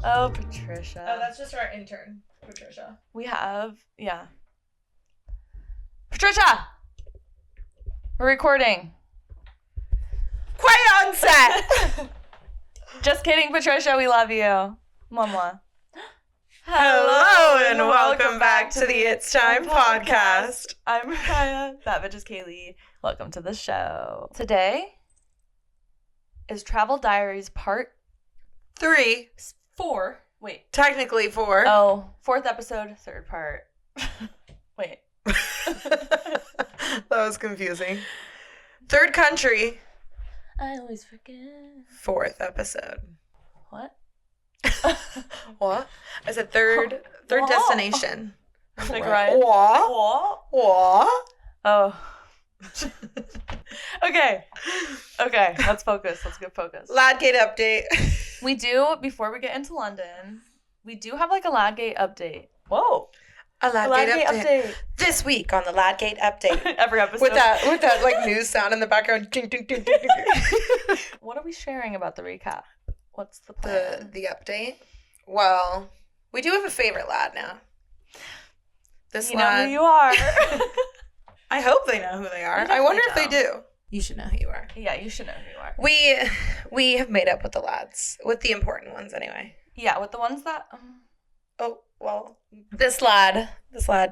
Oh, Patricia. Oh, that's just our intern, Patricia. We have, yeah. Patricia! We're recording. Quiet on set! Just kidding, Patricia. We love you. Mwah. Hello and welcome back to the It's Time podcast. I'm Mariah. That bitch is Kaylee. Welcome to the show. Today is Travel Diaries Part 3. 4. Wait. Technically 4. Oh, 4th episode, 3rd part. Wait. That was confusing. 3rd country. I always forget. 4th episode. What? What? I said third What? destination. Like Ryan. What? What? Oh. Okay, let's focus. Let's get focused. Ladgate update. We do, before we get into London, we do have like a Ladgate update. Whoa. A Ladgate update. This week on the Ladgate update. Every episode. With that like news sound in the background. Ding, ding, ding, ding, ding. What are we sharing about the recap? What's the plan? The update? Well, we do have a favorite lad now. This you lad. know who you are. I hope they know who they are. I wonder if they do. You should know who you are. Yeah, you should know who you are. We have made up with the lads. With the important ones, anyway. Yeah, with the ones that... Oh, well, this lad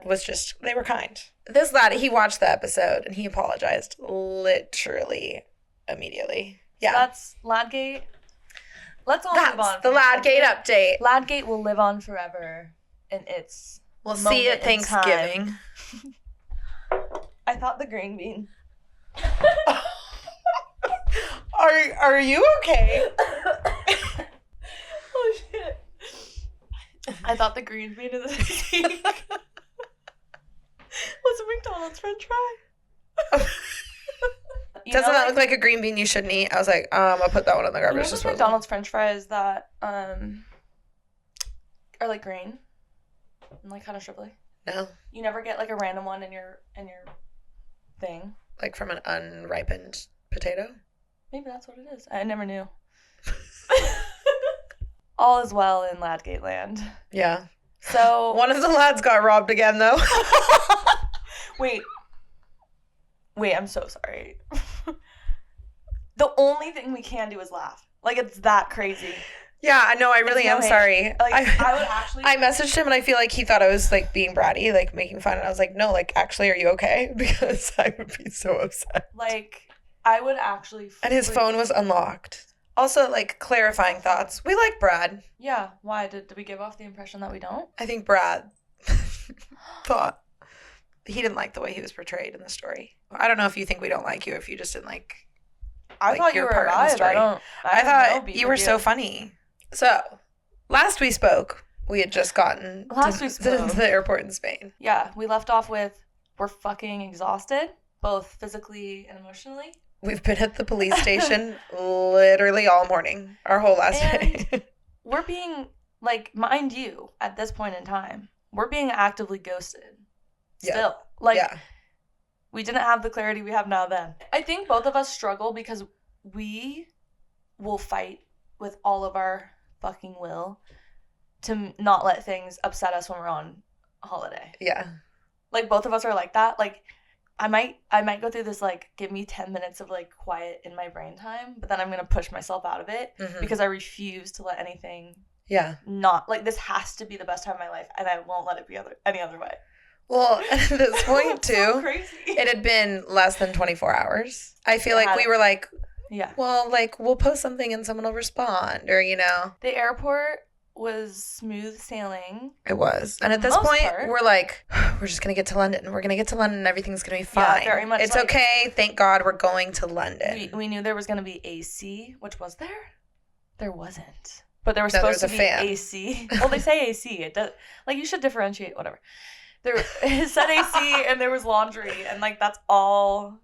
was just... They were kind. This lad, he watched the episode, and he apologized literally immediately. Yeah. So that's Ladgate. Let's all move on. That's the Ladgate update. Ladgate will live on forever in its We'll see you at Thanksgiving. I thought the green bean. Are you okay? Oh shit! I thought the green bean in the sink was a McDonald's French fry. Doesn't that look like a green bean you shouldn't eat? I was like, I'll put that one in the garbage disposal. McDonald's French fries that are like green and like kind of shrivelly. No. You never get like a random one in your thing. Like from an unripened potato? Maybe that's what it is. I never knew. All is well in Ladgate land. Yeah. So one of the lads got robbed again, though. Wait, I'm so sorry. The only thing we can do is laugh. Like, it's that crazy. Yeah, I know. I really am sorry. Like, I would actually... I messaged him, and I feel like he thought I was, like, being bratty, like, making fun. And I was like, no, like, actually, are you okay? Because I would be so upset. Like, I would actually... And his phone was unlocked. Also, like, clarifying thoughts. We like Brad. Yeah. Why? Did we give off the impression that we don't? I think Brad thought he didn't like the way he was portrayed in the story. I don't know if you think we don't like you, if you just didn't like I thought you were a vibe. I thought you were so funny. So, last we spoke, we had just gotten to the airport in Spain. Yeah, we left off with, we're fucking exhausted, both physically and emotionally. We've been at the police station literally all morning, our whole last day. We're being, like, mind you, at this point in time, we're being actively ghosted. Still. Yeah. We didn't have the clarity we have now then. I think both of us struggle because we will fight with all of our fucking will to not let things upset us when we're on holiday. Yeah. Like, both of us are like that. Like, I might go through this, like, give me 10 minutes of, like, quiet in my brain time, but then I'm going to push myself out of it because I refuse to let anything not, like, this has to be the best time of my life, and I won't let it be any other way. Well, at this point, too, so crazy. It had been less than 24 hours. I feel like we were like, well, like, we'll post something and someone will respond, or, you know. The airport was smooth sailing. It was. And at this point, we're like, we're just going to get to London. We're going to get to London and everything's going to be fine. Yeah, very much. It's okay. Thank God we're going to London. We knew there was going to be AC, which was there? There wasn't. But there was supposed to be fan. AC. Well, they say AC. It does. Like, you should differentiate, whatever. It said AC and there was laundry, and like that's all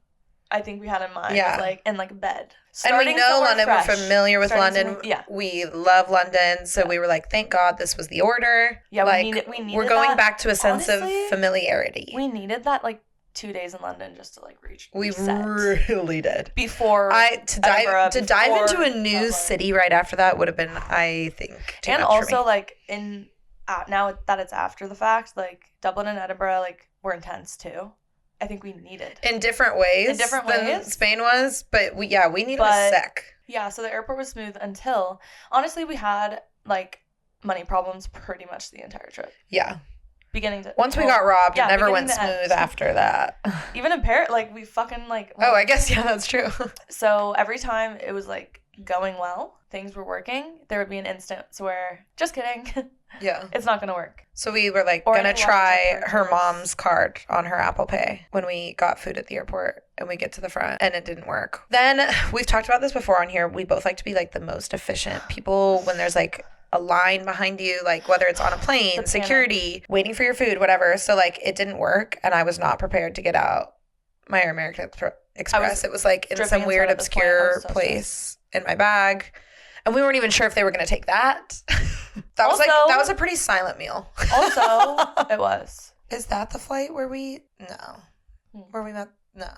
I think we had in mind. Yeah. Like, and like bed. And we know London. Fresh. We're familiar with London. Yeah. We love London. So we were like, thank God this was the order. Yeah, like, we needed we're going that. back to a sense Honestly, of familiarity. We needed that, like, 2 days in London just to like We reset. really did. Before to dive into a new city right after that would have been, I think, too and much also for me. like now that it's after the fact, like Dublin and Edinburgh like were intense too. I think we needed in different ways than Spain was, but we needed a sec. Yeah, so the airport was smooth until honestly we had like money problems pretty much the entire trip. Yeah. Once we got robbed, it never went smooth after that. Even in Paris, like we fucking like. Oh, I guess that's true. So every time it was like going well, things were working, there would be an instance where just kidding. Yeah. It's not gonna work. So we were like gonna try her mom's card on her Apple Pay when we got food at the airport, and we get to the front and it didn't work. Then we've talked about this before on here. We both like to be like the most efficient people when there's like a line behind you, like whether it's on a plane, security, waiting for your food, whatever. So like it didn't work, and I was not prepared to get out my American Express. It was like in some weird obscure place in my bag, and we weren't even sure if they were going to take that. That was a pretty silent meal. Also, it was. Is that the flight where we where we met? No,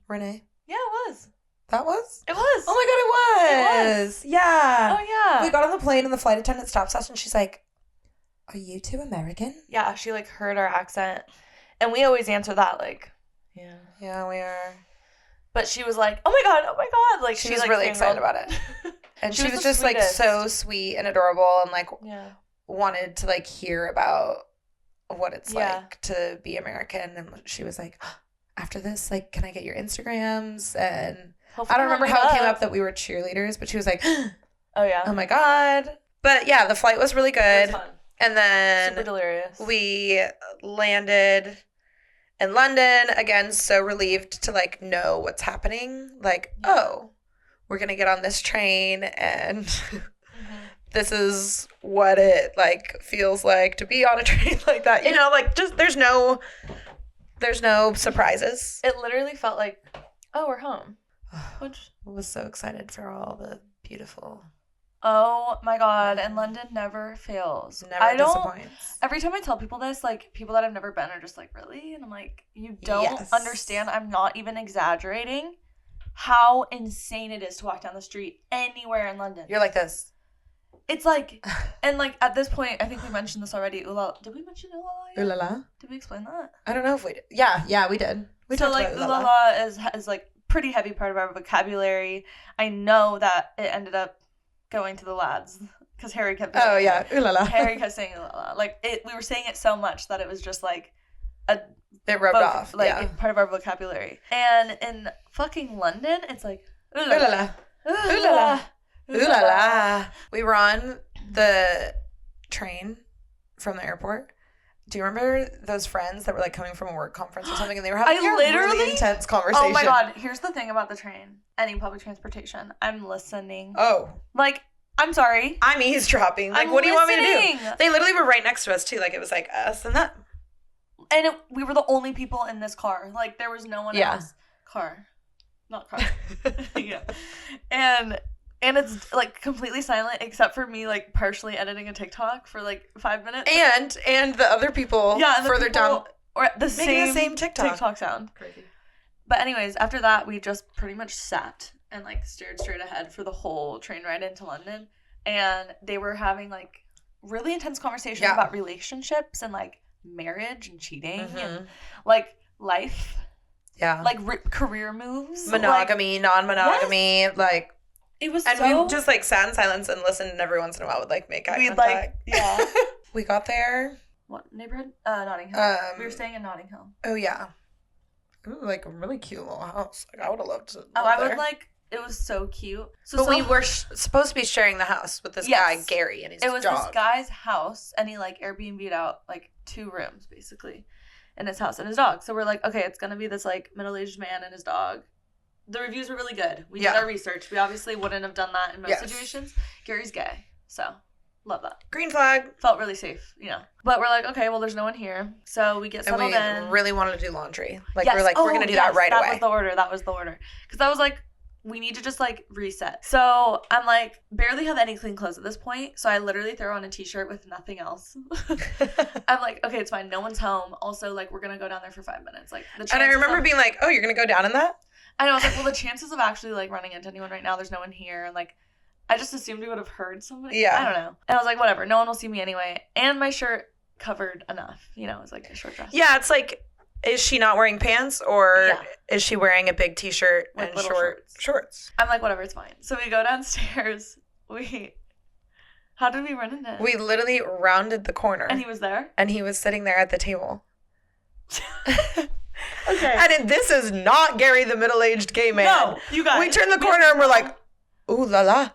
Renee. Yeah, it was. That was? It was. Oh my God, it was. Yeah. Oh, yeah. We got on the plane and the flight attendant stops us and she's like, "Are you two American?" Yeah, she like heard our accent. And we always answer that like, yeah. Yeah, we are. But she was like, oh my God. Like she was like, really excited about it. And she was just like so sweet and adorable and like wanted to like hear about what it's like to be American. And she was like, after this, like, can I get your Instagrams? And hopefully I don't remember how it came up that we were cheerleaders, but she was like, oh yeah, oh my God. But yeah, the flight was really good. It was fun. And then super delirious. We landed in London, again, so relieved to like know what's happening. Like, oh, we're gonna get on this train and this is what it like feels like to be on a train like that. You know, like just there's no surprises. It literally felt like, oh, we're home. Which I was so excited for all the beautiful. Oh my God, and London never fails. Never disappoints. Every time I tell people this, like, people that have never been are just like, really? And I'm like, you don't understand. I'm not even exaggerating how insane it is to walk down the street anywhere in London. You're like this. It's like, and like at this point, I think we mentioned this already. Did we mention ooh la la yet? Ooh la la? Did we explain that? I don't know if we did. Yeah, we did. We so like ooh la la is like pretty heavy part of our vocabulary. I know that it ended up going to the lads because Harry kept ooh la la. Harry kept saying ooh la la. Like we were saying it so much that it was just like it rubbed off. Like part of our vocabulary. And in fucking London, it's like ooh la la. Ooh la la. Ooh la la. We were on the train from the airport. Do you remember those friends that were like coming from a work conference or something and they were having a really intense conversation? Oh my God. Here's the thing about the train. Any public transportation. I'm listening. Oh. Like, I'm sorry. I'm eavesdropping. Like, what do you want me to do? They literally were right next to us too. Like, it was like us and that. And we were the only people in this car. Like, there was no one else. Car. Not car. Yeah. And it's like completely silent except for me like partially editing a TikTok for like 5 minutes. And the other people further down or the same TikTok sound. Crazy. But anyways, after that we just pretty much sat and like stared straight ahead for the whole train ride into London. And they were having like really intense conversations about relationships and like marriage and cheating and like life. Yeah. Like career moves. Monogamy, non-monogamy, like it was and we just like sat in silence and listened, and every once in a while would like make eye contact. We got there. What neighborhood? Notting Hill. We were staying in Notting Hill. Oh yeah. Ooh, like a really cute little house. Like I would have loved to. Would like. It was so cute. But we were supposed to be sharing the house with this guy Gary and his dog. It was this guy's house, and he like Airbnb'd out like 2 rooms basically, in his house and his dog. So we're like, okay, it's gonna be this like middle-aged man and his dog. The reviews were really good. We did our research. We obviously wouldn't have done that in most situations. Gary's gay, so love that. Green flag. Felt really safe, you know. But we're like, okay, well, there's no one here, so we get settled in. And we really wanted to do laundry. Like we're like, we're gonna do that right away. That was the order. Because I was like, we need to just, like, reset. So I'm, like, barely have any clean clothes at this point. So I literally throw on a t-shirt with nothing else. I'm like, okay, it's fine. No one's home. Also, like, we're going to go down there for 5 minutes. Like, the and I remember being like, oh, you're going to go down in that? I know. I was like, well, the chances of actually, like, running into anyone right now, there's no one here. And, like, I just assumed we would have heard somebody. Yeah. I don't know. And I was like, whatever. No one will see me anyway. And my shirt covered enough. You know, it was like a short dress. Yeah, it's like, is she not wearing pants or is she wearing a big t-shirt with and shorts? I'm like, whatever, it's fine. So we go downstairs. How did we run into him? We literally rounded the corner. And he was there? And he was sitting there at the table. Okay. And this is not Gary the middle-aged gay man. No, you guys. We turn the corner and we're like, ooh la la.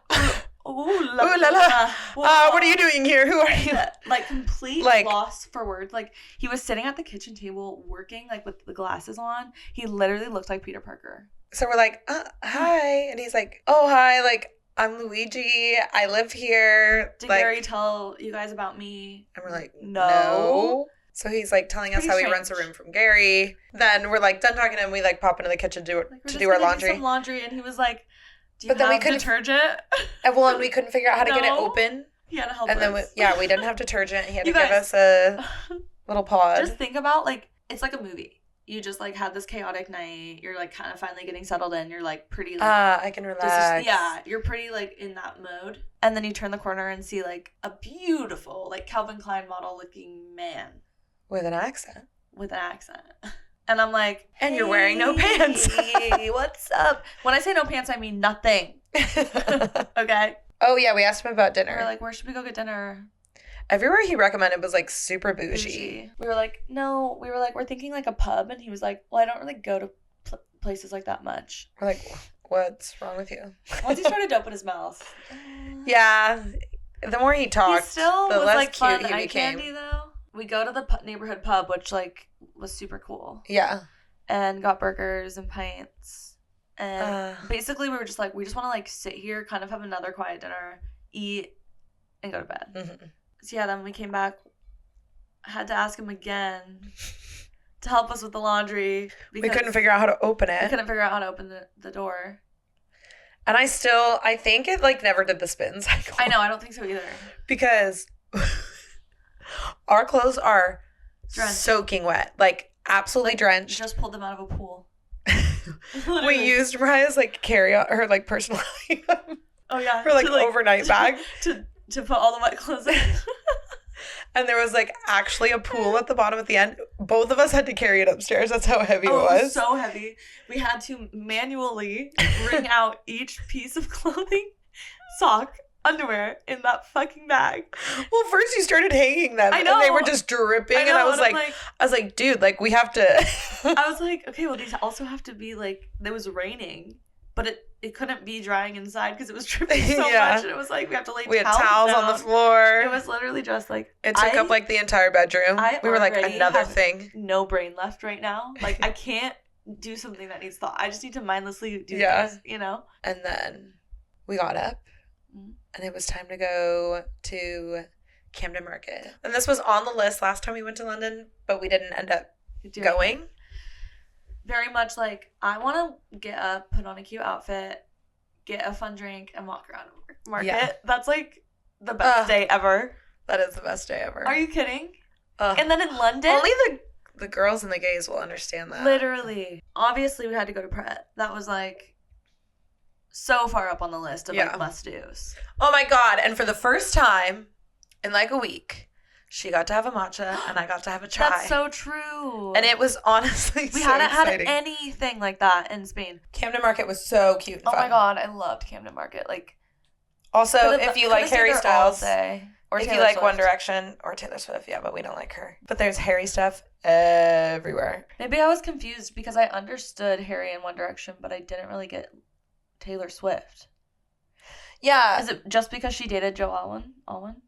Ooh la la. What are you doing here? Who are you? Like, complete loss for words. Like, he was sitting at the kitchen table working, like, with the glasses on. He literally looked like Peter Parker. So we're like, hi. And he's like, oh, hi. Like, I'm Luigi. I live here. Did Gary tell you guys about me? And we're like, no. So he's, like, telling us how he rents a room from Gary. Then we're, like, done talking to him. We, like, pop into the kitchen to do our laundry. Do some laundry. And he was like, do you have detergent? And we couldn't figure out how to get it open. He had to help us. And then, we didn't have detergent. He had to give us a little pod. Just think about, like, it's like a movie. You just, like, had this chaotic night. You're, like, kind of finally getting settled in. You're, like, pretty, like... I can relax. You're pretty, like, in that mode. And then you turn the corner and see, like, a beautiful, like, Calvin Klein model-looking man. With an accent. And I'm like, and you're wearing no pants. Hey, what's up? When I say no pants, I mean nothing. Okay? Oh, yeah, we asked him about dinner. We're like, where should we go get dinner? Everywhere he recommended was, like, super bougie. We were like, no. We were like, we're thinking, like, a pub. And he was like, well, I don't really go to places like that much. We're like, what's wrong with you? Once he started to open his mouth. Yeah. The more he talked, the less like, cute he eye became. Candy, though. We go to the neighborhood pub, which, like, was super cool. Yeah. And got burgers and pints. And basically we were just like, we just want to, like, sit here, kind of have another quiet dinner, eat, and go to bed. Mm-hmm. So, yeah, then we came back. I had to ask him again to help us with the laundry. We couldn't figure out how to open it. We couldn't figure out how to open the door. And I think it, like, never did the spin cycle. I know, I don't think so either. Because... our clothes are drenched. Soaking wet, like absolutely drenched. Just pulled them out of a pool. We used Mariah's like carry-on, her like personal item. Oh yeah, her like overnight bag to put all the wet clothes in. And there was like actually a pool at the bottom at the end. Both of us had to carry it upstairs. That's how heavy it was. It was so heavy. We had to manually wring out each piece of clothing, sock, underwear in that fucking bag. Well, first you started hanging them. I know. And they were just dripping. And I was like, dude, like we have to. I was like, okay, well these also have to be like, it was raining, but it couldn't be drying inside because it was dripping so much. And it was like, we have to lay towels. We had towels on the floor. It was literally just like. It took up like the entire bedroom. We were like, another thing. No brain left right now. Like I can't do something that needs thought. I just need to mindlessly do things, you know? And then we got up. And it was time to go to Camden Market. And this was on the list last time we went to London, but we didn't end up going. Very much like, I want to get up, put on a cute outfit, get a fun drink, and walk around Market. Yeah. That's like the best day ever. That is the best day ever. Are you kidding? And then in London... Only the girls and the gays will understand that. Literally. Obviously, we had to go to Pret. That was like... so far up on the list of like must-dos. Oh my god. And for the first time in like a week, she got to have a matcha and I got to have a chai. That's so true. And it was honestly we hadn't had anything like that in Spain. Camden Market was so cute and fun. Oh my god, I loved Camden Market. Like, also, if you like Harry Styles, or if you like One Direction or Taylor Swift, but we don't like her. But there's Harry stuff everywhere. Maybe I was confused because I understood Harry and One Direction, but I didn't really get Taylor Swift. Yeah. Is it just because she dated Joe Alwyn?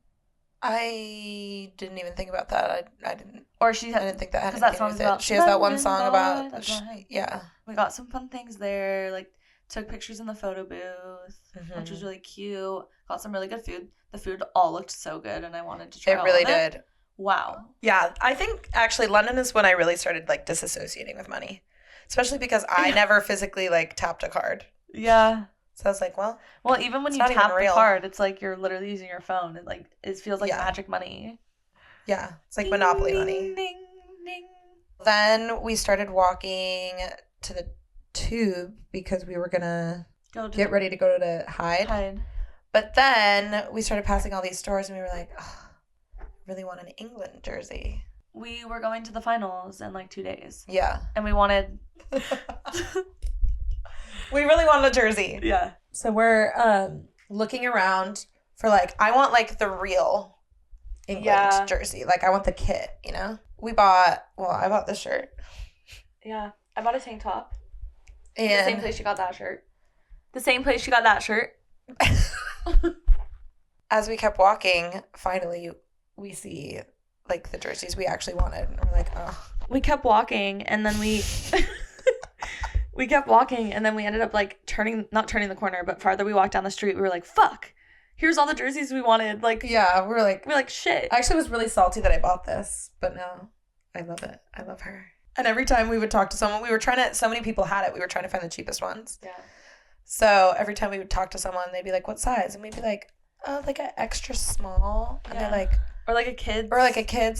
I didn't even think about that. I didn't. Or I didn't think that had anything to do with it. She has that one song about. Yeah. We got some fun things there. Like took pictures in the photo booth, which was really cute. Got some really good food. The food all looked so good, and I wanted to try. It really did. Wow. Yeah, I think actually London is when I really started like disassociating with money, especially because I never physically like tapped a card. Yeah. So I was like, well, even when you tap the card, it's like you're literally using your phone. And like it feels like magic money. Yeah, it's like Monopoly money. Ding, ding. Then we started walking to the Tube because we were gonna get ready to go to Hyde. But then we started passing all these stores, and we were like, oh, I really want an England jersey. We were going to the finals in like 2 days. Yeah, and we wanted. We really wanted a jersey. Yeah. So we're looking around for like, I want like the real England jersey. Like I want the kit, you know? I bought this shirt. Yeah. I bought a tank top. And the same place you got that shirt. The same place you got that shirt. As we kept walking, finally we see like the jerseys we actually wanted. And we're like, oh. We kept walking and then we kept walking and then we ended up like not turning the corner, but farther we walked down the street, we were like, fuck. Here's all the jerseys we wanted. Like, yeah, we're like, shit. I actually was really salty that I bought this, but no, I love it. I love her. And every time we would talk to someone, so many people had it. We were trying to find the cheapest ones. Yeah. So every time we would talk to someone, they'd be like, what size? And we'd be like, oh, like an extra small. And they're like, or like a kid's.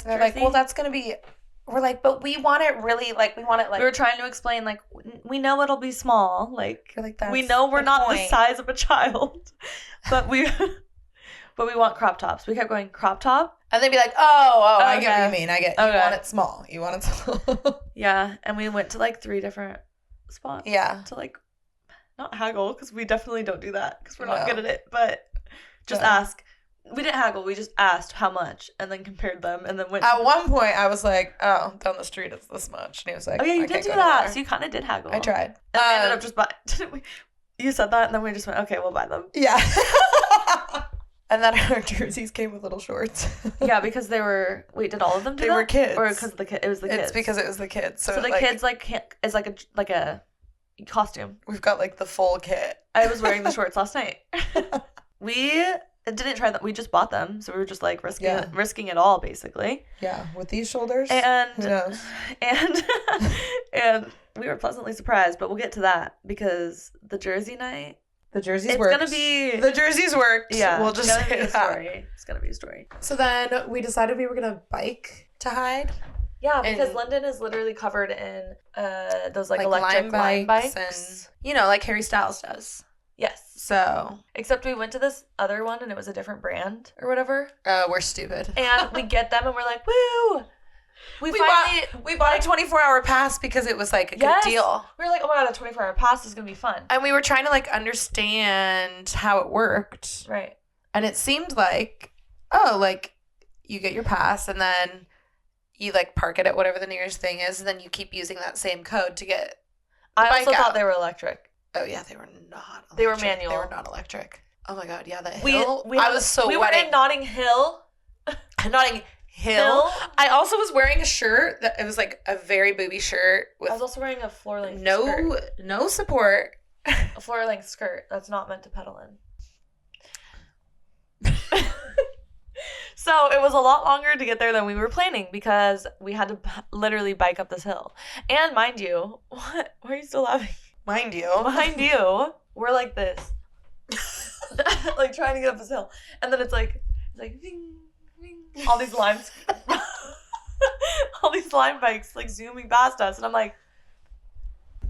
And they're like, well, that's going to be, we're like, but we want it really, like, we want it like. We were trying to explain, like, we know it'll be small. Like, that's we know we're not the size of a child. But we want crop tops. We kept going, crop top? And they'd be like, oh, I get what you mean. You want it small. You want it small. Yeah. And we went to like 3 different spots. Yeah. To like, not haggle, because we definitely don't do that, because we're not good at it. But just ask. We didn't haggle. We just asked how much and then compared them and then went. At one point, I was like, oh, down the street it's this much. And he was like, oh, yeah, you did do that. So you kind of did haggle. I tried. And we ended up just buying. Didn't we? You said that and then we just went, okay, we'll buy them. Yeah. And then our jerseys came with little shorts. Yeah, because they were. Wait, did all of them do that? They were kids. Or because it was the kids? It's because it was the kids. So the kids is like a costume. We've got like the full kit. I was wearing the shorts last night. We didn't try that. We just bought them, so we were just like risking it all, basically. Yeah, with these shoulders. And who knows? And we were pleasantly surprised, but we'll get to that because the jersey night. The jerseys worked. The jerseys worked. Yeah, we'll just say that. It's gonna be a story. So then we decided we were gonna bike to Hyde. Yeah, because London is literally covered in those like electric lime bikes. And, you know, like Harry Styles does. Yes. So. Except we went to this other one and it was a different brand or whatever. We're stupid. And we get them and we're like, woo! We bought a 24-hour pass because it was like a good deal. We were like, oh my god, a 24-hour pass is gonna be fun. And we were trying to like understand how it worked. Right. And it seemed like, oh, like you get your pass and then you like park it at whatever the nearest thing is, and then you keep using that same code to get the bike also out. thought they were electric. Oh yeah, they were not electric. They were manual. They were not electric. Oh my god, yeah, the hill. We were in Notting Hill. Notting Hill. I also was wearing a shirt that it was like a very booby shirt with I was also wearing a floor-length skirt. No support. A floor-length skirt that's not meant to pedal in. So it was a lot longer to get there than we were planning because we had to literally bike up this hill. And mind you, what? Why are you still laughing? Mind you, we're like this, like trying to get up this hill, and then it's like ding, ding, all these lime bikes like zooming past us, and I'm like.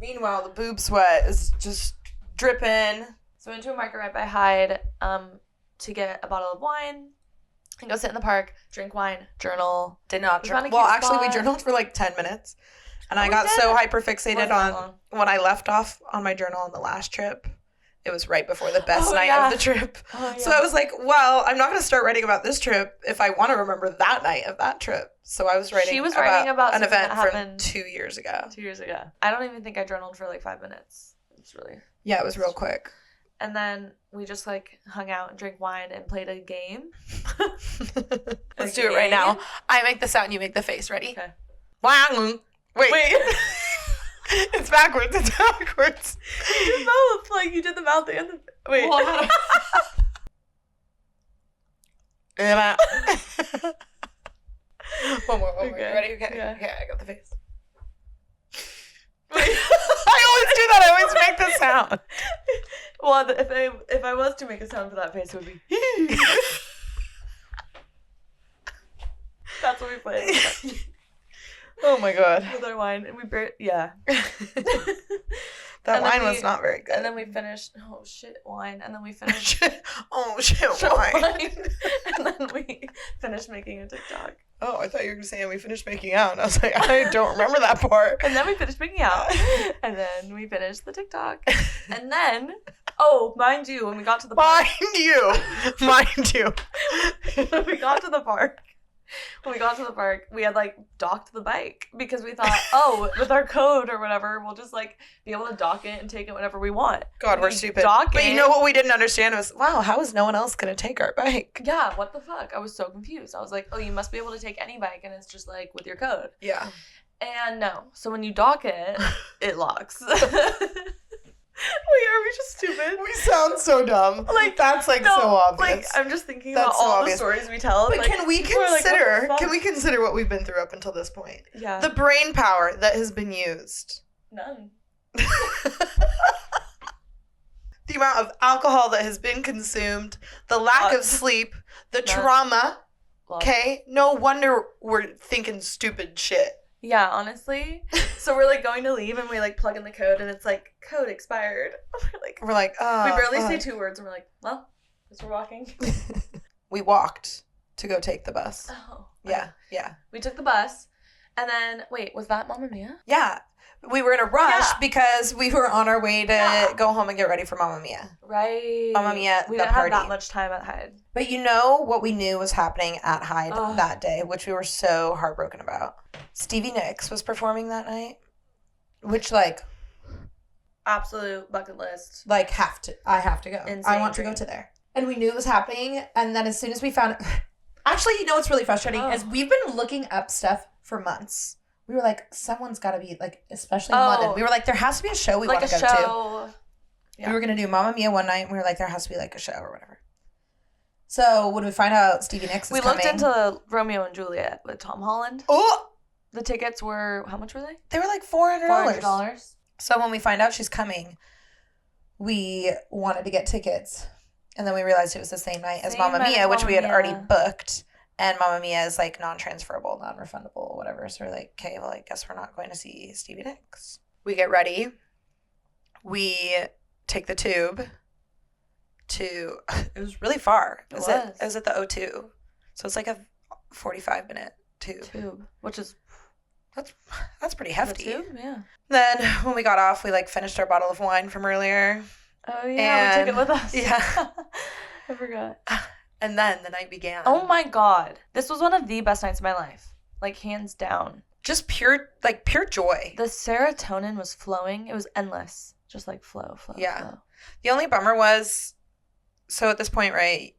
Meanwhile, the boob sweat is just dripping. So we went to a market right by Hyde, to get a bottle of wine. And go sit in the park, drink wine, journal. Did not journal. Well, actually, we journaled for like 10 minutes. And I got so hyper-fixated on when I left off on my journal on the last trip. It was right before the best night of the trip. Oh, yeah. So I was like, well, I'm not going to start writing about this trip if I want to remember that night of that trip. So I was writing about an event from 2 years ago. 2 years ago. I don't even think I journaled for like 5 minutes. It's really... Yeah, it was real quick. And then we just like hung out and drank wine and played a game. Let's do it right now. I make the sound, you make the face. Ready? Okay. Wait. It's backwards. You did both. Like you did the mouth and the... Wait. Well, One more. Okay. Ready? Okay. Yeah. Okay, I got the face. Wait. I always do that. I always make the sound. Well, if I was to make a sound for that face, it would be. That's what we played. Oh my god. With our wine, and yeah. That wine was not very good. And then we finished. Oh shit, wine. And then we finished. Oh shit, wine. And then we finished making a TikTok. Oh, I thought you were going to say, and we finished making out. And I was like, I don't remember that part. And then we finished making out. And then we finished the TikTok. And then, oh, mind you, when we got to the park. Mind you. When we got to the park, we had, like, docked the bike. Because we thought, oh, with our code or whatever, we'll just, like, be able to dock it and take it whenever we want. God, we're stupid. But you know what we didn't understand was, wow, how is no one else going to take our bike? Yeah, what the fuck? I was so confused. I was like, oh, you must be able to take any bike, and it's just, like, with your code. Yeah. And no. So when you dock it, it locks. Wait, are we just stupid? We sound so dumb. Like, that's, like, so obvious. Like, I'm just thinking about all the stories we tell. But like, can we consider what we've been through up until this point? Yeah. The brain power that has been used. None. The amount of alcohol that has been consumed, the lack of sleep, the trauma. Okay? No wonder we're thinking stupid shit. Yeah, honestly. So we're, like, going to leave, and we, like, plug in the code, and it's like, code expired. We're like, oh. We barely say 2 words, and we're like, well, guess we're walking. We walked to go take the bus. Oh. Yeah, yeah. We took the bus, and then, wait, was that Mamma Mia? Yeah. We were in a rush because we were on our way to go home and get ready for Mamma Mia. Right. Mamma Mia, we didn't have that much time at Hyde. But you know what we knew was happening at Hyde that day, which we were so heartbroken about? Stevie Nicks was performing that night, which, like... absolute bucket list. Like, I have to go. Insane I want to go to there. And we knew it was happening, and then as soon as we found... Actually, you know what's really frustrating? Is we've been looking up stuff for months. We were like, someone's got to be, like, especially in London. We were like, there has to be a show we want to go to. Yeah. We were going to do Mamma Mia one night, and we were like, there has to be, like, a show or whatever. So when we find out Stevie Nicks is coming... We looked into Romeo and Juliet with Tom Holland. Oh! The tickets were... How much were they? They were like $400. $400. So when we find out she's coming, we wanted to get tickets. And then we realized it was the same night as Mamma Mia, which we had already booked. And Mamma Mia is, like, non-transferable, non-refundable, whatever. So we're like, okay, well, I guess we're not going to see Stevie Nicks. We get ready. We take the tube to... It was really far. It was at the O2. So it's like a 45-minute tube. Which is... That's pretty hefty. The tube? Yeah. Then when we got off, we, like, finished our bottle of wine from earlier. Oh, yeah. We took it with us. Yeah. I forgot. And then the night began. Oh my god. This was one of the best nights of my life. Like, hands down. Just pure joy. The serotonin was flowing. It was endless. Just like flow. Yeah. Flow. The only bummer was, so at this point, right,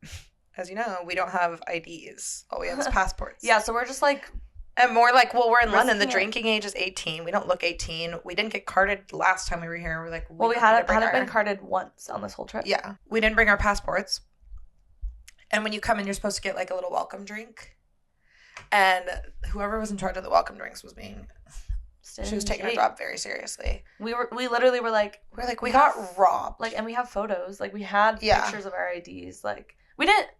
as you know, we don't have IDs. All we have is passports. Yeah, so we're just like... And more like, well, we're in London. The drinking age is 18. We don't look 18. We didn't get carded last time we were here. We're like... we hadn't been carded once on this whole trip. Yeah. We didn't bring our passports. And when you come in, you're supposed to get, like, a little welcome drink. And whoever was in charge of the welcome drinks was being... She was taking her job very seriously. We literally were like... we got robbed. Like, and we have photos. Like, we had pictures of our IDs. Like, we didn't,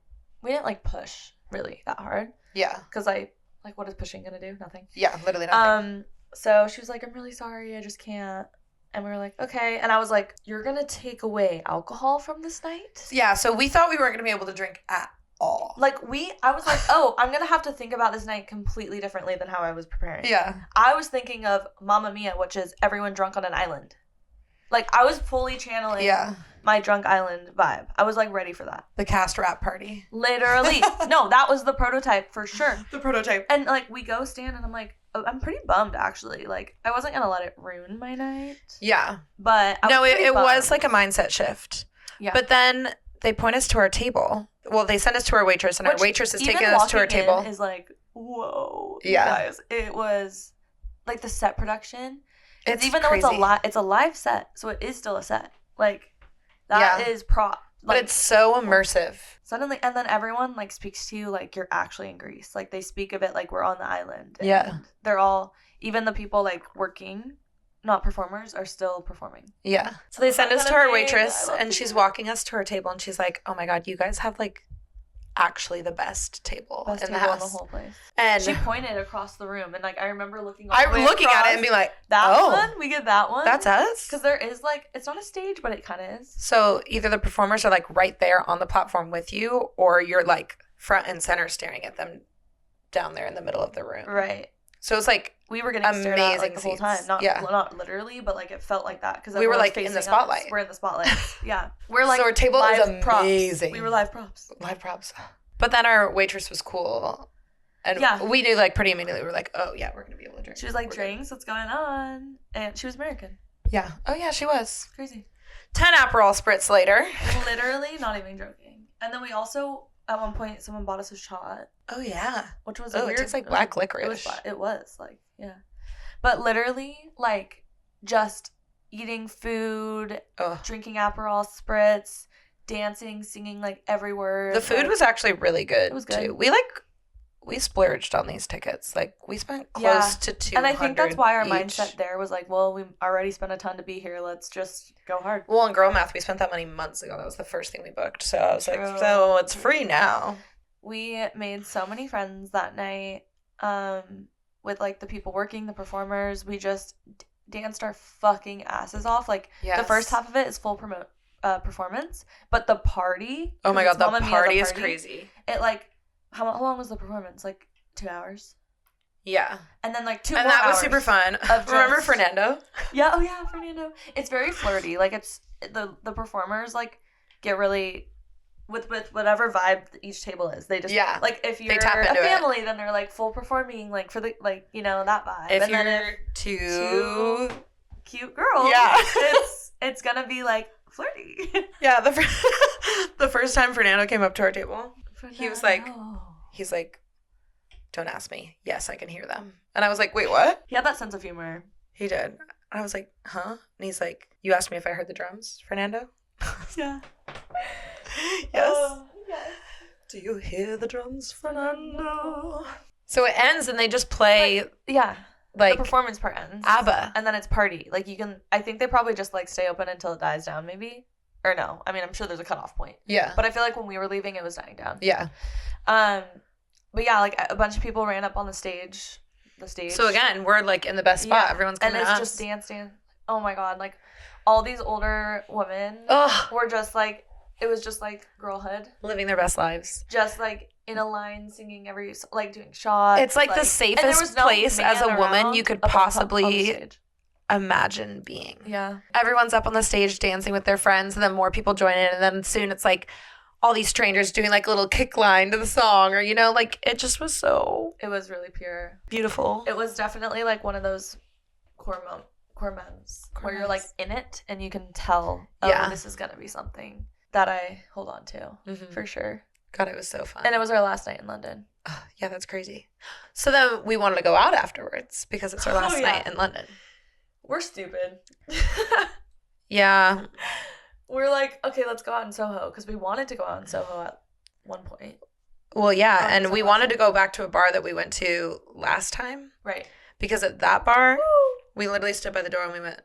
like, push, really, that hard. Yeah. Because, like, what is pushing gonna do? Nothing. Yeah, literally nothing. So she was like, I'm really sorry. I just can't. And we were like, okay. And I was like, you're going to take away alcohol from this night? Yeah, so we thought we weren't going to be able to drink at all. Like, I was like, oh, I'm going to have to think about this night completely differently than how I was preparing. Yeah. I was thinking of Mamma Mia, which is everyone drunk on an island. Like, I was fully channeling my drunk island vibe. I was, like, ready for that. The cast rap party. Literally. No, that was the prototype for sure. The prototype. And, like, we go stand, and I'm like, I'm pretty bummed, actually. Like, I wasn't going to let it ruin my night. Yeah. But it was like a mindset shift. Yeah. But then they point us to our table. Well, they send us to our waitress, and our waitress is taking us to our table. Is like, whoa. Yeah. Guys, it was, like, the set production. It's even crazy. Though it's a live set, so it is still a set. Like, that is prop. Like, but it's so immersive. Suddenly, and then everyone, like, speaks to you like you're actually in Greece. Like, they speak of it like we're on the island. Yeah. They're all, even the people, like, working not performers are still performing. Yeah. So they send us to our waitress, and she's walking us to our table, and she's like, oh my God, you guys have like actually the best table in the house. In the whole place. And she pointed across the room, and like I remember looking at it and being like, that one? We get that one? That's us? Because there is like, it's not a stage, but it kind of is. So either the performers are like right there on the platform with you, or you're like front and center staring at them down there in the middle of the room. Right. So it's like we were getting stared at like the whole time. Not literally, but like it felt like that because we were like in the spotlight. We're in the spotlight. Yeah. We're like, so our table is amazing. Props. We were live props. Live props. But then our waitress was cool. And we knew like pretty immediately. We were like, oh yeah, we're going to be able to drink. She was like, drinks, what's going on? And she was American. Yeah. Oh yeah, she was. Crazy. 10 Aperol spritz later. Literally, not even joking. And then we also, at one point, someone bought us a shot. Oh yeah. Which was weird. It tastes like black licorice. It was like, yeah. But literally, like, just eating food, drinking Aperol spritz, dancing, singing like every word. The food was actually really good. It was good. Too. We splurged on these tickets. Like we spent close to 200. And I think that's why our each. mindset there was like, well, we already spent a ton to be here. Let's just go hard. Well, in Girl Math, we spent that money months ago. That was the first thing we booked. So I was like, so it's free now. We made so many friends that night with like the people working, the performers. We just danced our fucking asses off. Like the first half of it is full performance, but the party. Oh my God, the party is crazy. It like, how long was the performance? Like 2 hours? Yeah. And then like 2 more hours. And that was super fun. Remember Fernando? Yeah, oh yeah, Fernando. It's very flirty. Like it's, the performers like get really, with whatever vibe each table is. They just, like if you're a family, then they're like full performing, like for the, like, you know, that vibe. If and you're then two cute girls, it's gonna be like flirty. Yeah, the first time Fernando came up to our table, he was like, don't ask me. Yes, I can hear them. And I was like, wait, what? He had that sense of humor. He did. And I was like, huh? And he's like, you asked me if I heard the drums, Fernando? Yeah. Yes. Yes. Do you hear the drums, Fernando? So it ends and they just play. Like the performance part ends. ABBA. And then it's party. Like you can, I think they probably just like stay open until it dies down maybe. Or no. I mean, I'm sure there's a cutoff point. Yeah. But I feel like when we were leaving, it was dying down. Yeah. But yeah, like a bunch of people ran up on the stage. So again, we're like in the best spot. Yeah. Everyone's coming to us. And it's just dance. Oh my God. Like all these older women were just like, it was just like girlhood. Living their best lives. Just like in a line singing like doing shots. It's like the safest place as a woman you could possibly imagine being. Yeah. Everyone's up on the stage dancing with their friends, and then more people join in, and then soon it's like all these strangers doing like a little kick line to the song, or, you know, like it just was so. It was really pure. Beautiful. It was definitely like one of those core moments where you're like in it and you can tell, this is going to be something that I hold on to for sure. God, it was so fun. And it was our last night in London. Oh, yeah, that's crazy. So then we wanted to go out afterwards because it's our last night in London. We're stupid. Yeah. We're like, okay, let's go out in Soho because we wanted to go out in Soho at one point. Well, yeah, and we wanted to go back to a bar that we went to last time. Right. Because at that bar, we literally stood by the door and we went,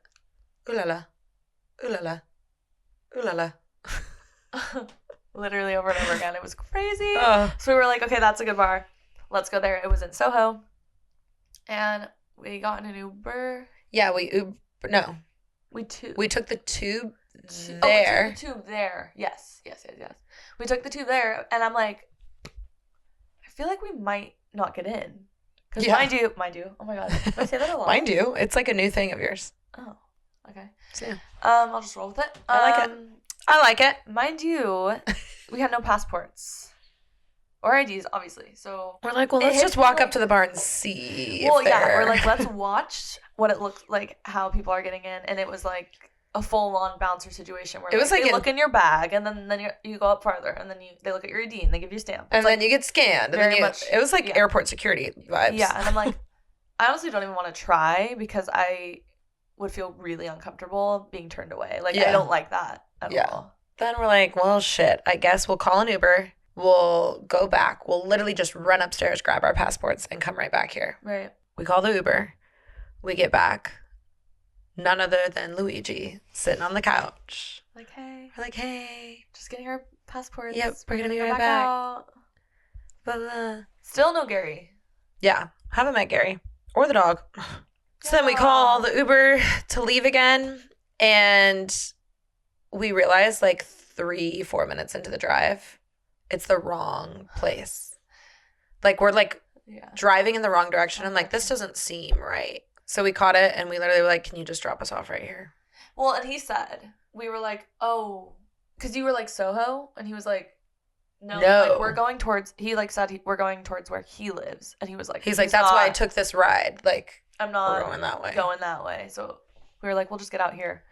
ooh la la, ooh la la, ooh la la. Literally over and over again. It was crazy. So we were like, okay, that's a good bar. Let's go there. It was in Soho. And we got in an Uber. Yeah, we took the tube there. We took the tube there. Yes. We took the tube there, and I'm like, I feel like we might not get in. Because mind you. Oh my God. Did I say that a lot? Mind you. It's like a new thing of yours. Oh, okay. So, yeah. I'll just roll with it. I like it. Mind you, we had no passports. Or IDs, obviously. So we're like, well, let's just walk up to the bar and see. We're like, let's watch what it looks like, how people are getting in. And it was like a full-on bouncer situation where they look in your bag, and then you go up farther, and then they look at your ID, and they give you a stamp. And then you get scanned. And then it was like airport security vibes. Yeah, and I'm like, I honestly don't even want to try because I would feel really uncomfortable being turned away. Like, I don't like that at all. Then we're like, well, shit, I guess we'll call an Uber. We'll go back. We'll literally just run upstairs, grab our passports, and come right back here. Right. We call the Uber. We get back. none other than Luigi sitting on the couch. Like, hey. We're like, hey. Just getting our passports. Yep, we're going to be go right back. Out. Blah, blah. Still no Gary. Yeah, haven't met Gary. Or the dog. So then we call the Uber to leave again, and we realize like 3-4 minutes into the drive, it's the wrong place. Like we're like driving in the wrong direction. I'm like, this doesn't seem right. So we caught it, and we literally were like, can you just drop us off right here? Well, and he said, we were like, oh, because you were like Soho, and he was like, no. Like, we're going towards, he like said we're going towards where he lives, and he was like, he's like, that's why I took this ride. Like, I'm not going that way. So we were like, we'll just get out here.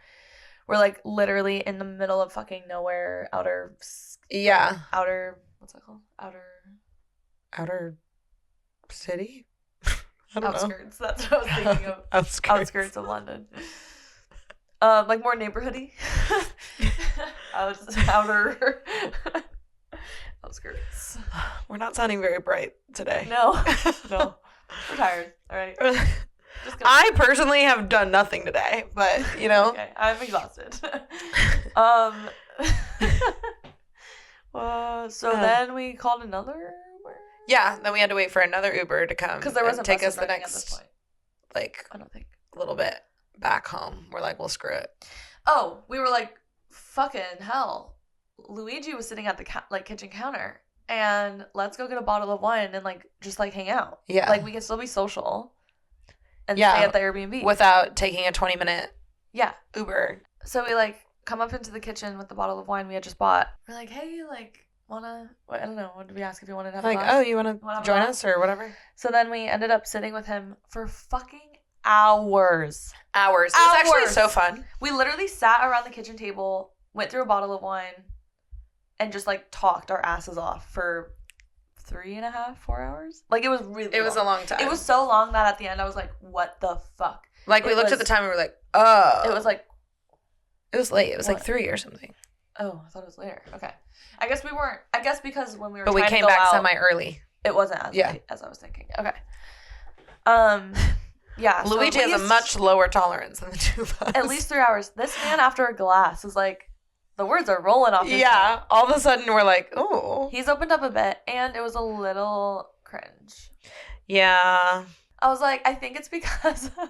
We're like literally in the middle of fucking nowhere, outer, what's that called? Outer city? I don't outskirts. know. That's what I was thinking of. Outskirts of London. Like more neighborhoody. Outer outskirts. We're not sounding very bright today. No. We're tired. All right. I personally have done nothing today, but you know. Okay, I'm exhausted. Then we called another Uber. Yeah, then we had to wait for another Uber to come because there wasn't take us the next, at this point. Like, I don't think a little bit back home. We're like, we'll screw it. Oh, we were like, fucking hell. Luigi was sitting at the kitchen counter, and let's go get a bottle of wine and like just like hang out. Yeah, like we can still be social. And stay at the Airbnb. Without taking a 20-minute Uber. So we, like, come up into the kitchen with the bottle of wine we had just bought. We're like, hey, like, I don't know. What did we ask if you wanted to have a glass? Oh, you want to join us or whatever? So then we ended up sitting with him for fucking hours. It was actually so fun. We literally sat around the kitchen table, went through a bottle of wine, and just, like, talked our asses off for 3.5, 4 hours. Like, it was really long. It was a long time. It was so long that at the end I was like, what the fuck? Like, we looked at the time and we were like, oh. It was like. It was late. It was like 3 or something. Oh, I thought it was later. Okay. I guess we weren't. I guess because when we were but trying we came to go back out, semi-early. It wasn't as late as I was thinking. Okay. Yeah. Luigi has a much lower tolerance than the two of us. At least 3 hours. This man, after a glass, was like, the words are rolling off his tongue. All of a sudden we're like, oh. He's opened up a bit, and it was a little cringe. Yeah. I was like, I think it's because I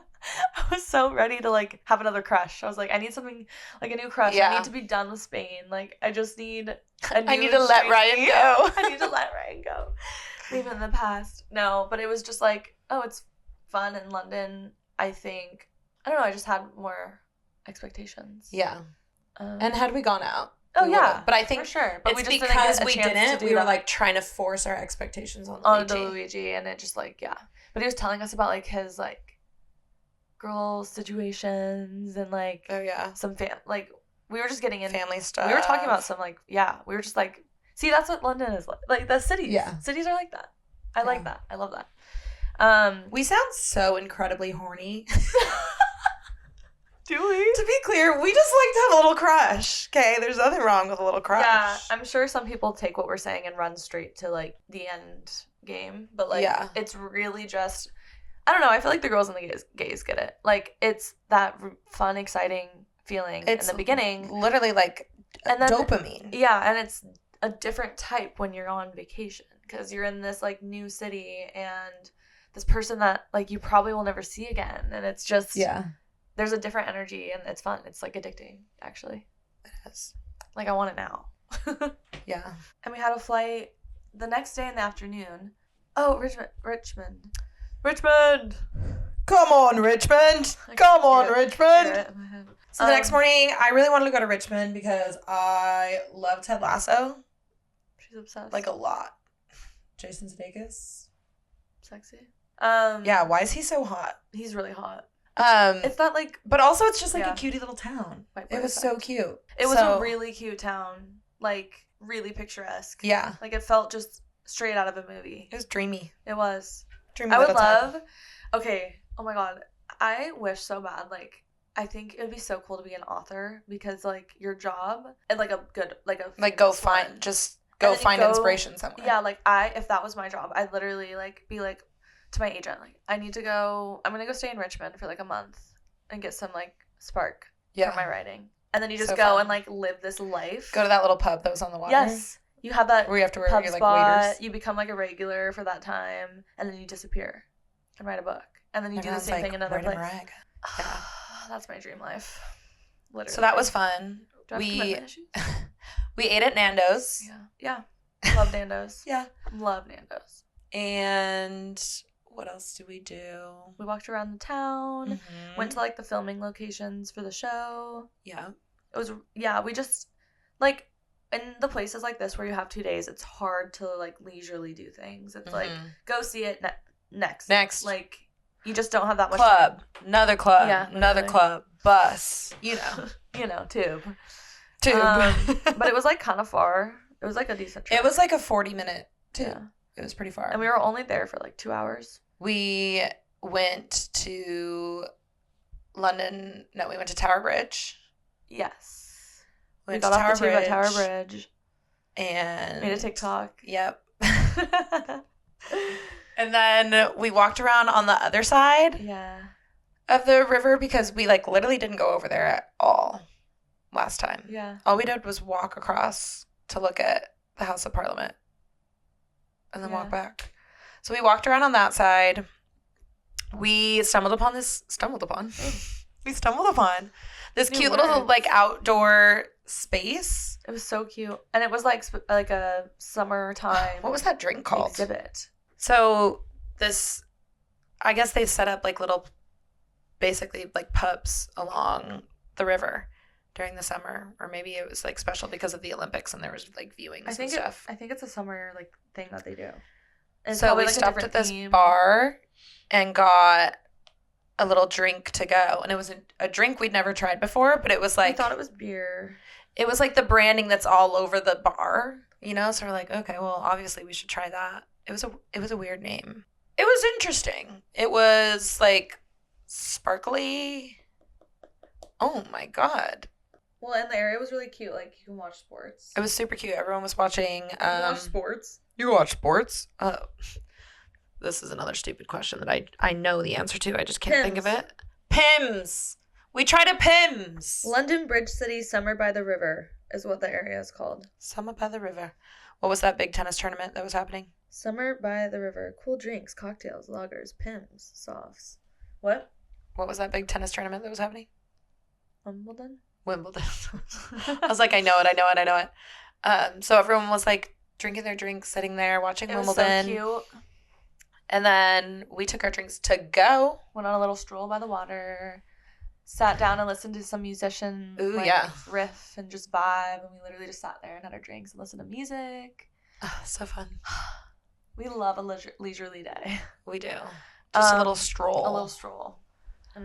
was so ready to, like, have another crush. I was like, I need something, like, a new crush. Yeah. I need to be done with Spain. Like, I just need I need to let Ryan go. I need to let Ryan go. Leave it in the past. No, but it was just like, oh, it's fun in London. I think, I don't know, I just had more expectations. Yeah. And had we gone out? Oh, yeah. But I think for sure. But it's we just because we didn't. We were, like, trying to force our expectations on Luigi. And it just, like, yeah. But he was telling us about, like, his, like, girl situations and, like, some like, we were just getting in family stuff. We were talking about some, like, we were just like, see, that's what London is like. Like, the cities. Yeah. Cities are like that. I like that. I love that. We sound so incredibly horny. Do we? To be clear, we just like to have a little crush. Okay, there's nothing wrong with a little crush. Yeah, I'm sure some people take what we're saying and run straight to, like, the end game. But, like, it's really just, I don't know, I feel like the girls and the gays get it. Like, it's that fun, exciting feeling in the beginning. Literally, like, and then, dopamine. Yeah, and it's a different type when you're on vacation. Because you're in this, like, new city and this person that, like, you probably will never see again. And it's just... Yeah. There's a different energy, and it's fun. It's, like, addicting, actually. It is. Like, I want it now. Yeah. And we had a flight the next day in the afternoon. Oh, Richmond. Come on, Richmond. Come on, Richmond. So the next morning, I really wanted to go to Richmond because I love Ted Lasso. She's obsessed. Like, a lot. Jason Sudeikis. Sexy. Yeah, why is he so hot? He's really hot. It's not like, but also it's just like a cutie little town. It was so cute. It was a really cute town, like really picturesque. Yeah, like it felt just straight out of a movie. It was dreamy. It was dreamy. I would love. Okay. Oh my god, I wish so bad. Like, I think it would be so cool to be an author because like your job and like a good go find inspiration somewhere. Yeah, like if that was my job, I'd literally like be like to my agent, like, I'm gonna go stay in Richmond for like a month and get some like spark for my writing. And then you just go fun. And, like, live this life. Go to that little pub that was on the water. Yes. You have that where you have to wear pub your, like, spot. waiters. You become, like, a regular for that time. And then you disappear and write a book. And then you do the same thing in another place. Yeah. That's my dream life. Literally. So that was fun. We ate at Nando's. Yeah. Love Nando's. Yeah. Love Nando's. And what else did we do? We walked around the town. Mm-hmm. Went to, like, the filming locations for the show. Yeah. It was, we just, like, in the places like this where you have 2 days, it's hard to, like, leisurely do things. It's like, go see it next. Like, you just don't have that much club. time. Another club. Yeah. Another club. Bus. You know. Tube. But it was, like, kind of far. It was, like, a decent trip. It was, like, a 40-minute tube. Yeah. It was pretty far. And we were only there for, like, 2 hours. We went to London. No, we went to Tower Bridge. Yes. We got off the tube at Tower Bridge. And made a TikTok. Yep. And then we walked around on the other side of the river because we, like, literally didn't go over there at all last time. Yeah. All we did was walk across to look at the House of Parliament and then walk back. So we walked around on that side. We stumbled upon this cute little, like, outdoor space. It was so cute. And it was, like a summertime. What was that drink called? Exhibit. So I guess they set up, like, little, basically, like, pubs along the river during the summer. Or maybe it was, like, special because of the Olympics and there was, like, viewings and stuff. I think it's a summer, like, thing that they do. And so we stopped at this bar and got a little drink to go. And it was a drink we'd never tried before, but it was like... I thought it was beer. It was like the branding that's all over the bar, So we're like, okay, well, obviously we should try that. It was a weird name. It was interesting. It was, like, sparkly. Oh, my God. Well, and the area was really cute. Like, you can watch sports. It was super cute. Everyone was watching... you watch sports? You watch sports? Oh. This is another stupid question that I know the answer to. I just can't think of it. Pims. We tried a Pims. London Bridge City Summer by the River is what the area is called. Summer by the River. What was that big tennis tournament that was happening? Summer by the River. Cool drinks, cocktails, lagers, Pims, softs. What? What was that big tennis tournament that was happening? Wimbledon. I was like, I know it. So everyone was, like, drinking their drinks, sitting there, watching Wimbledon. It was so cute. And then we took our drinks to go. Went on a little stroll by the water. Sat down and listened to some musician riff and just vibe. And we literally just sat there and had our drinks and listened to music. Oh, so fun. We love a leisurely day. We do. Just a little stroll. A little stroll.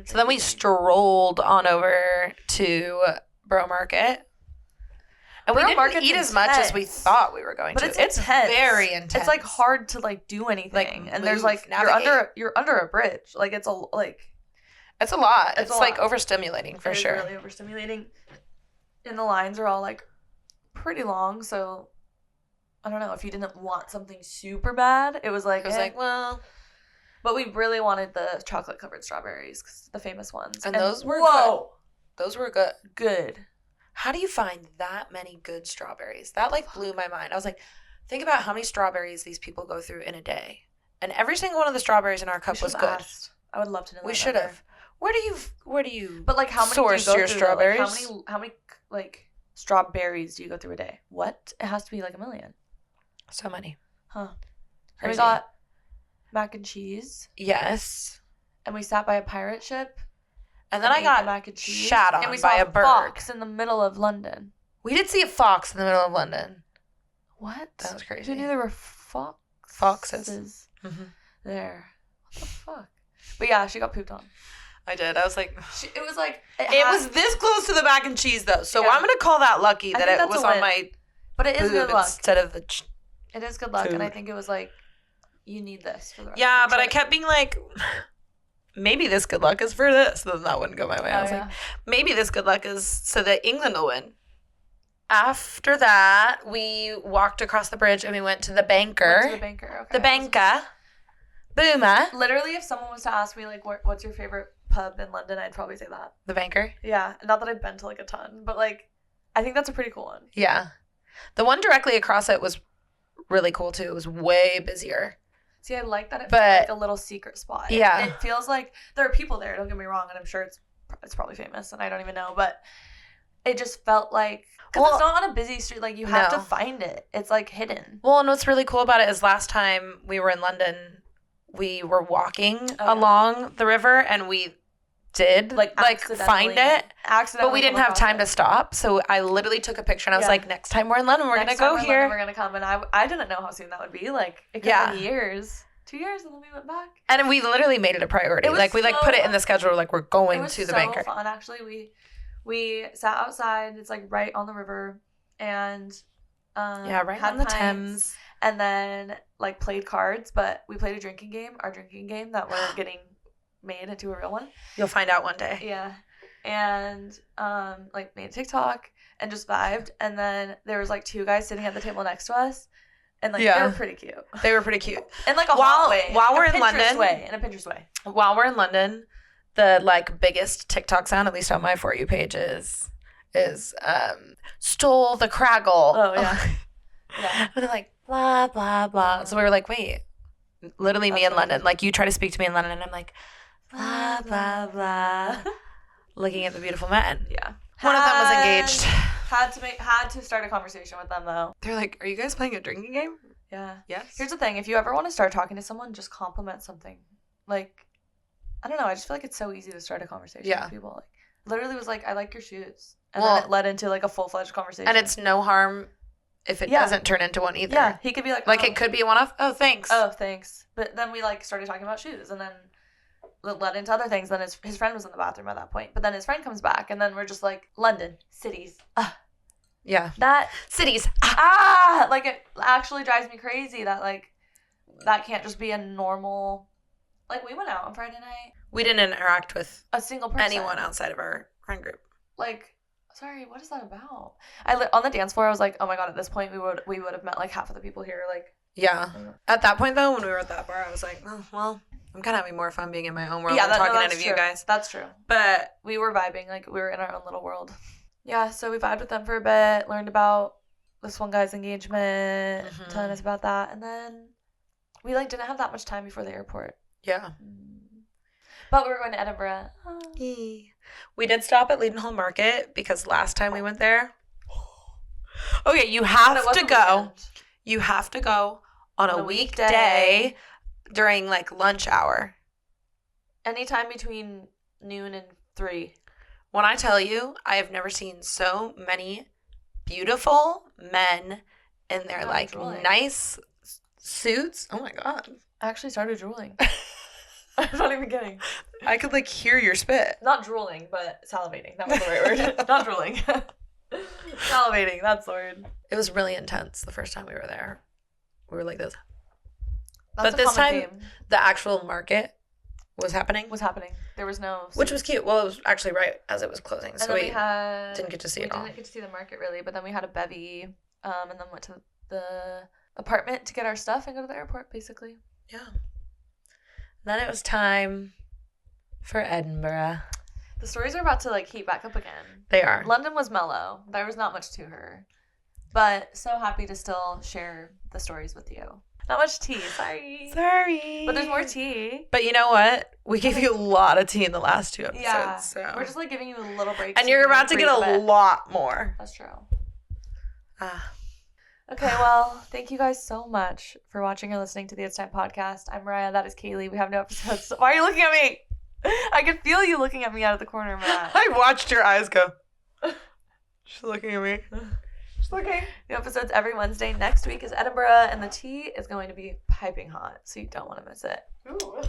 So then we strolled on over to Borough Market. And we didn't eat as much as we thought we were going to. But it's intense. Very intense. It's, like, hard to, like, do anything. Like, and there's, like, you're under a bridge. Like, it's a lot. It's like overstimulating for sure. It's really overstimulating. And the lines are all, like, pretty long. So I don't know, if you didn't want something super bad, it was like well. But we really wanted the chocolate covered strawberries, the famous ones. And those were good. Those were good. Good. How do you find that many good strawberries? That, like, blew my mind. I was like, think about how many strawberries these people go through in a day. And every single one of the strawberries in our cup was good. Asked. I would love to know. We should have. Where do you But, like, how many source do you go your through, strawberries? Like, how many like strawberries do you go through a day? What? It has to be like 1 million. So many. Huh. And we got mac and cheese. Yes. And we sat by a pirate ship. And then I got mac and cheese. Shat on and we by saw a bird. Fox in the middle of London. We did see a fox in the middle of London. What? That was crazy. Who knew there were foxes there? What the fuck? But yeah, she got pooped on. I did. I was like... It was like... It was this close to the mac and cheese, though. So I'm going to call that lucky that it was on my But it is good luck. Instead of the... It is good luck, and I think it was like, you need this for the rest of your but trip. I kept being like... Maybe this good luck is for this. Then that wouldn't go my way. I was like, maybe this good luck is so that England will win. After that, we walked across the bridge and we went to the banker. Okay. The banker. Boomer. Literally, if someone was to ask me, like, what's your favorite pub in London, I'd probably say that. The Banker? Yeah. Not that I've been to like a ton, but like I think that's a pretty cool one. Yeah. The one directly across it was really cool too. It was way busier. See, I like that it feels like a little secret spot. Yeah. It feels like there are people there, don't get me wrong, and I'm sure it's probably famous and I don't even know, but it just felt like, because it's not on a busy street, like you have to find it. It's like hidden. Well, and what's really cool about it is last time we were in London, we were walking along the river and we did like find it, but we didn't have time to stop. So I literally took a picture and I was like, next time we're in London, we're going to go here. We're going to come. And I didn't know how soon that would be. Like, it could have been years. 2 years, and then we went back. And we literally made it a priority. Like, we put it in the schedule, like, we're going to the Banker. It was so fun, actually. We sat outside. It's, like, right on the river. And right on the Thames. And then, like, played cards. But we played our drinking game that we're getting made into a real one. You'll find out one day. Yeah. And, like, made a TikTok and just vibed. And then there was, like, 2 guys sitting at the table next to us. And, like, they were pretty cute. They were pretty cute. In, like, a hot way. While we're in London. In a Pinterest way. While we're in London, the, like, biggest TikTok sound, at least on my For You page, is stole the Craggle. Oh, yeah. Yeah. And they're like, blah, blah, blah. So we were like, wait. Literally me in London. Like, you try to speak to me in London, and I'm like, blah, blah, blah. Looking at the beautiful men. Yeah. One of them was engaged. Had to start a conversation with them, though. They're like, are you guys playing a drinking game? Yeah. Yes. Here's the thing. If you ever want to start talking to someone, just compliment something. Like, I don't know. I just feel like it's so easy to start a conversation with people. Like, literally was like, I like your shoes. And then it led into, like, a full-fledged conversation. And it's no harm if it doesn't turn into one either. Yeah. He could be like, it could be a one-off. Oh, thanks. Oh, thanks. But then we, like, started talking about shoes. And then it led into other things. Then his friend was in the bathroom at that point. But then his friend comes back. And then we're just like, London, cities. Yeah. That cities. Like, it actually drives me crazy that, like, that can't just be a normal, like, we went out on Friday night. We didn't interact with a single person. Anyone outside of our friend group. Like, sorry, what is that about? On the dance floor, I was like, oh my God, at this point, we would have met, like, half of the people here, like. Yeah. At that point, though, when we were at that bar, I was like, oh, well, I'm kind of having more fun being in my own world than talking to any of you guys. That's true. But we were vibing. Like, we were in our own little world. Yeah, so we vibed with them for a bit, learned about this one guy's engagement, telling us about that, and then we, like, didn't have that much time before the airport. Yeah. But we were going to Edinburgh. We did stop at Leadenhall Market because last time we went there. Okay, you have to go. Weekend. You have to go on a weekday during, like, lunch hour. Anytime between noon and 3. When I tell you, I have never seen so many beautiful men in their, like, nice suits. Oh, my God. I actually started drooling. I'm not even kidding. I could, like, hear your spit. Not drooling, but salivating. That was the right word. Not drooling. Salivating. That's the word. It was really intense the first time we were there. We were like this. That's but this time, the actual market was happening. There was no... Which was cute. Well, it was actually right as it was closing. So we didn't get to see it all. We didn't get to see the market, really. But then we had a bevy. And then went to the apartment to get our stuff and go to the airport, basically. Yeah. Then it was time for Edinburgh. The stories are about to, like, heat back up again. They are. London was mellow. There was not much to her. But so happy to still share the stories with you. Not much tea. Sorry. But there's more tea. But you know what? We gave you a lot of tea in the last 2 episodes. Yeah. So. We're just, like, giving you a little break. And you're about to get a lot more. That's true. Okay, well, thank you guys so much for watching or listening to the It's Time podcast. I'm Mariah. That is Kaylee. We have no episodes. Why are you looking at me? I can feel you looking at me out of the corner of my eye. I watched your eyes go. She's looking at me. She's looking. New episodes every Wednesday. Next week is Edinburgh, and the tea is going to be piping hot, so you don't want to miss it. Ooh.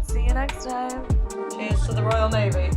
See you next time. Cheers to the Royal Navy.